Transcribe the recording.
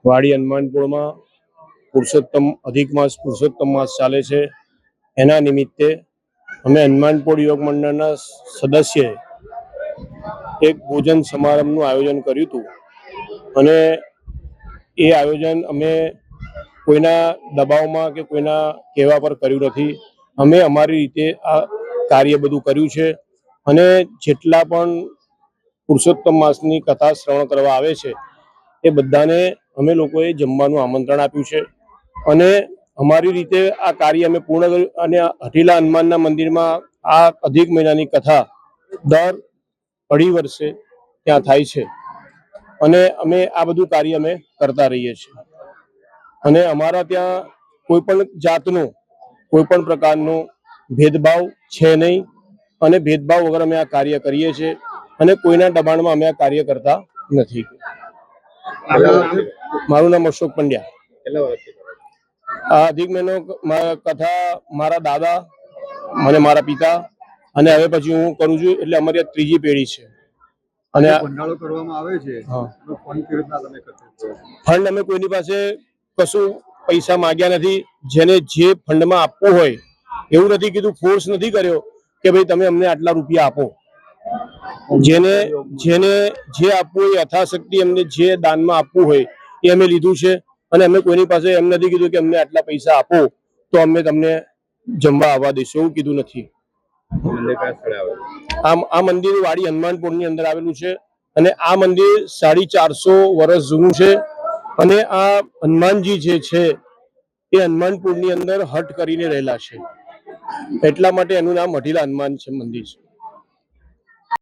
વાડી હનુમાનપુરમાં અધિક માસ પુરુષોત્તમ માસ ચાલે છે। એના નિમિત્તે અમે હનુમાનપુર યોગ મંડળના સદસ્યએ એક ભોજન સમારંભનું આયોજન કર્યું હતું અને એ આયોજન અમે કોઈના દબાવમાં કે કોઈના કહેવા પર કર્યું નથી। અમે અમારી રીતે આ કાર્ય બધું કર્યું છે અને જેટલા પણ પુરુષોત્તમ માસની કથા શ્રવણ કરવા આવે છે એ બધાને અમે લોકોએ જમવાનું આમંત્રણ આપ્યું છે અને અમારી રીતે આ કાર્ય અમે પૂર્ણ કર્યું। અને હઠીલા હનુમાનના મંદિરમાં આ અધિક મહિનાની કથા દર 2.5 વર્ષે ત્યાં થાય છે અને અમે આ બધું કાર્ય અમે કરતા રહીએ છીએ અને અમારા ત્યાં કોઈ પણ જાતનો કોઈ પણ પ્રકારનો ભેદભાવ છે નહીં અને ભેદભાવ વગર અમે આ કાર્ય કરીએ છીએ અને કોઈના દબાણમાં અમે આ કાર્ય કરતા નથી। મારું નામ અશોક પંડ્યા। આ અધિક મહિનો કથા મારા દાદા અને મારા પિતા અને હવે પછી હું કરું છું એટલે અમારી આ ત્રીજી પેઢી છે। અને ભંડારો કરવામાં આવે છે ફંડ અમે કોઈની પાસે કશું પૈસા માંગ્યા નથી। જેને જે ફંડમાં આપવું હોય એવું નથી કીધું, ફોર્સ નથી કર્યો કે ભાઈ તમે અમને આટલા રૂપિયા આપો। જેને જેને જે આપવું હોય યથાશક્તિ એમને જે દાનમાં આપવું હોય એ અમે લીધું છે અને અમે કોઈની પાસે એમ નથી કીધું કે અમને આટલા પૈસા આપો તો અમે તમને જમવા આવવા દઈશું, એવું કીધું નથી। આ મંદિર વાડી હનુમાનપુરની અંદર આવેલું છે અને આ મંદિર 450 વર્ષ જૂનું છે અને આ હનુમાનજી જે છે એ હનુમાનપુરની અંદર હટ કરીને રહેલા છે, એટલા માટે એનું નામ હઠીલા હનુમાન છે મંદિર છે।